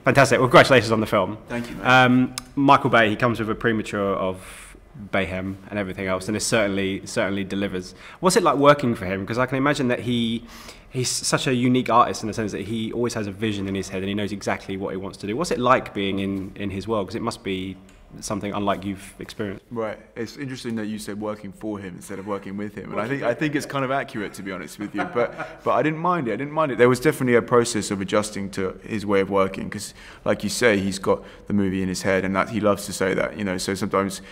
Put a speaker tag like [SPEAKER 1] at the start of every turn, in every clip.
[SPEAKER 1] Fantastic. Well, congratulations on the film.
[SPEAKER 2] Thank you, man.
[SPEAKER 1] Michael Bay, he comes with a premature of Bayhem and everything else, and it certainly delivers. What's it like working for him? Because I can imagine that he's such a unique artist in the sense that he always has a vision in his head and he knows exactly what he wants to do. What's it like being in his world? Because it must be something unlike you've experienced.
[SPEAKER 2] Right. It's interesting that you said working for him instead of working with him, and I think it's kind of accurate, to be honest with you. But I didn't mind it. I didn't mind it. There was definitely a process of adjusting to his way of working, because, like you say, he's got the movie in his head, and that he loves to say that. You know, so sometimes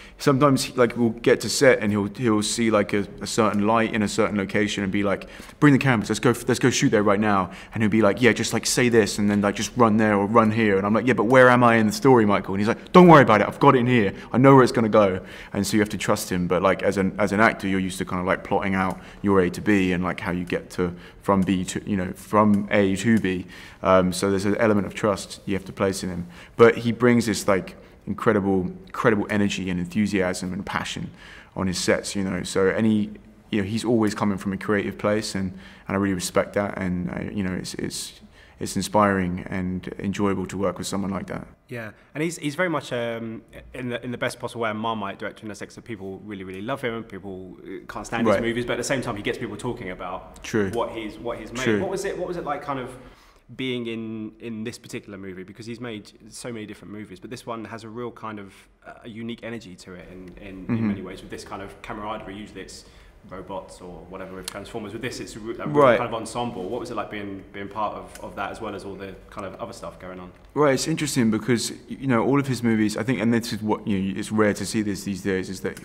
[SPEAKER 2] like we'll get to set and he'll see like a certain light in a certain location and be like, bring the cameras, let's go shoot there right now. And he'll be like, yeah, just like say this, and then like just run there or run here. And I'm like, yeah, but where am I in the story, Michael? And he's like, don't worry about it. I've got it in here. I know where it's going to go. And so you have to trust him. But like as an actor, you're used to kind of like plotting out your A to B and like how you get to from B to, you know, from A to B. So there's an element of trust you have to place in him. But he brings this like incredible energy and enthusiasm and passion on his sets, you know. So you know, he's always coming from a creative place, and I really respect that. And you know, it's inspiring and enjoyable to work with someone like that.
[SPEAKER 1] Yeah, and he's very much in the best possible way a Marmite director, in the sense that people really love him, and people can't stand his movies, but at the same time he gets people talking about what he's made.
[SPEAKER 2] True.
[SPEAKER 1] What was it like kind of being in this particular movie, because he's made so many different movies, but this one has a real kind of a unique energy to it in many ways, with this kind of camaraderie. Usually it's robots or whatever with Transformers. With this, it's a real kind of ensemble. What was it like being part of that, as well as all the kind of other stuff going on?
[SPEAKER 2] Right, it's interesting because, you know, all of his movies, I think, and this is what, you know, it's rare to see this these days, is that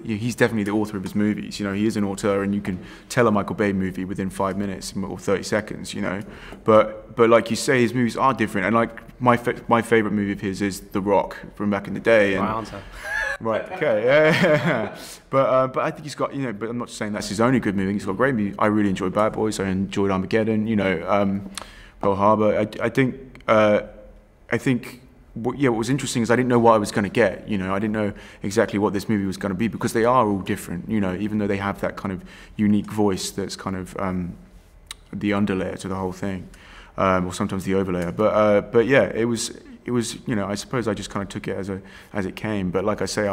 [SPEAKER 2] he's definitely the author of his movies. You know, he is an auteur, and you can tell a Michael Bay movie within 5 minutes or 30 seconds. You know, but like you say, his movies are different. And like my favorite movie of his is The Rock from back in the day. And,
[SPEAKER 1] my answer.
[SPEAKER 2] Right. Okay. Yeah. But I think he's got, you know. But I'm not saying that's his only good movie. He's got great movies. I really enjoyed Bad Boys. I enjoyed Armageddon. You know, Pearl Harbor. I think what was interesting is I didn't know what I was going to get. You know, I didn't know exactly what this movie was going to be, because they are all different. You know, even though they have that kind of unique voice that's kind of the underlayer to the whole thing, or sometimes the overlayer. But yeah, it was, you know, I suppose I just kind of took it as it came. But like I say,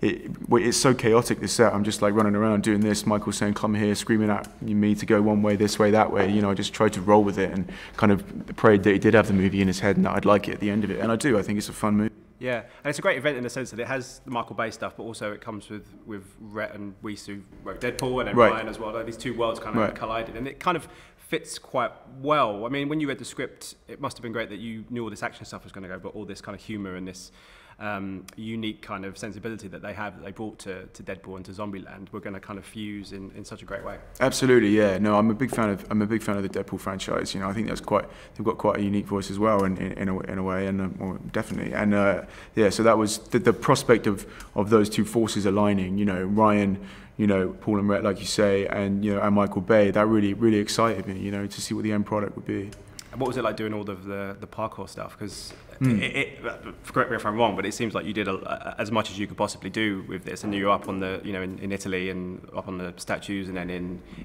[SPEAKER 2] it's so chaotic, this set. I'm just like running around doing this. Michael saying, come here, screaming at me to go one way, this way, that way. You know, I just tried to roll with it and kind of prayed that he did have the movie in his head and that I'd like it at the end of it. And I do. I think it's a fun movie.
[SPEAKER 1] Yeah, and it's a great event in the sense that it has the Michael Bay stuff, but also it comes with Rhett and Weiss, who wrote Deadpool, and then Ryan as well. Like, these two worlds kind of collided, and it kind of fits quite well. I mean, when you read the script, it must have been great that you knew all this action stuff was going to go, but all this kind of humour and this unique kind of sensibility that they brought to Deadpool and to Zombieland, we're going to kind of fuse in such a great way.
[SPEAKER 2] Absolutely, yeah. No, I'm a big fan of the Deadpool franchise. You know, I think they've got quite a unique voice as well, in a way, and definitely. And yeah, so that was the prospect of those two forces aligning. You know, Ryan, you know, Paul and Rhett, like you say, and you know, and Michael Bay. That really excited me. You know, to see what the end product would be.
[SPEAKER 1] And what was it like doing all of the parkour stuff? Because correct me if I'm wrong, but it seems like you did as much as you could possibly do with this, and you're up on the, you know, in Italy and up on the statues, and then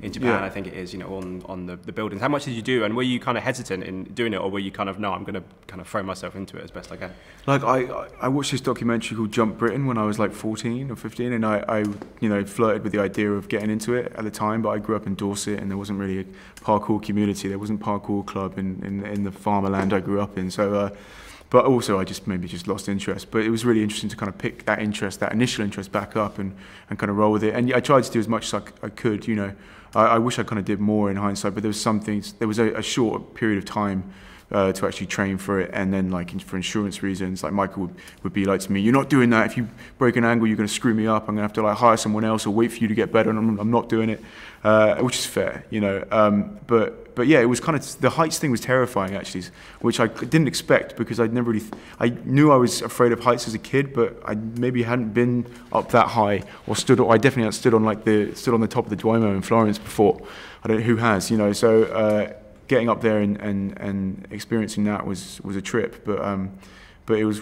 [SPEAKER 1] in Japan, I think it is, you know, on the buildings. How much did you do, and were you kind of hesitant in doing it, or were you kind of, no, I'm going to kind of throw myself into it as best I can?
[SPEAKER 2] Like I watched this documentary called Jump Britain when I was like 14 or 15, and I you know, flirted with the idea of getting into it at the time, but I grew up in Dorset and there wasn't really a parkour community. There wasn't parkour club in the farmerland I grew up in. So but also I maybe just lost interest. But it was really interesting to kind of pick that initial interest back up and kind of roll with it. And I tried to do as much as I could, you know. I wish I kind of did more in hindsight, but there was some things, there was a short period of time to actually train for it, and then like for insurance reasons, like Michael would be like to me, you're not doing that. If you break an angle, you're going to screw me up. I'm going to have to like hire someone else or wait for you to get better, and I'm not doing it, which is fair, you know. But yeah, it was kind of, the heights thing was terrifying actually, which I didn't expect, because I knew I was afraid of heights as a kid, but I maybe hadn't been up that high or I definitely hadn't stood on the top of the Duomo in Florence before. I don't know who has, you know. So getting up there and experiencing that was a trip, but it was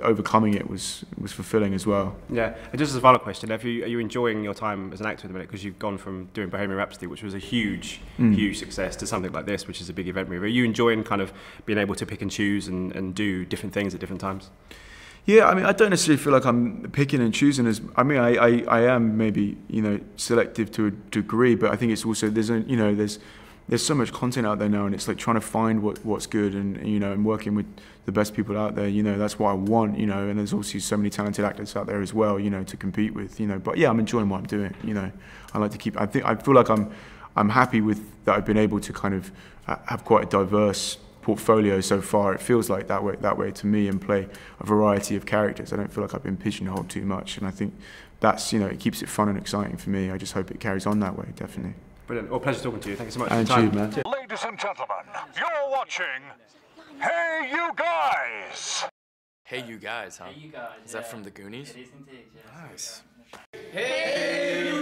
[SPEAKER 2] overcoming it was fulfilling as well.
[SPEAKER 1] Yeah, and just as a final question, are you enjoying your time as an actor at the minute? Because you've gone from doing Bohemian Rhapsody, which was a huge success, to something like this, which is a big event movie. Are you enjoying kind of being able to pick and choose and do different things at different times?
[SPEAKER 2] Yeah, I mean, I don't necessarily feel like I'm picking and choosing I am maybe, selective to a degree, but I think it's also, there's so much content out there now, and it's like trying to find what's good, and and working with the best people out there. That's what I want. And there's also so many talented actors out there as well. To compete with. But yeah, I'm enjoying what I'm doing. I like to keep. I feel like I'm happy with that. I've been able to kind of have quite a diverse portfolio so far. It feels like that way to me, and play a variety of characters. I don't feel like I've been pigeonholed too much, and I think that's it keeps it fun and exciting for me. I just hope it carries on that way, definitely.
[SPEAKER 1] Brilliant. Well, pleasure talking to you. Thank you so much
[SPEAKER 2] and
[SPEAKER 1] for your
[SPEAKER 2] time.
[SPEAKER 1] time.
[SPEAKER 2] Man.
[SPEAKER 3] Ladies and gentlemen, you're watching Hey You Guys.
[SPEAKER 4] Hey You Guys, huh?
[SPEAKER 5] Hey You Guys.
[SPEAKER 4] Is that from the Goonies?
[SPEAKER 5] It is indeed, yes.
[SPEAKER 4] Nice.
[SPEAKER 5] Hey You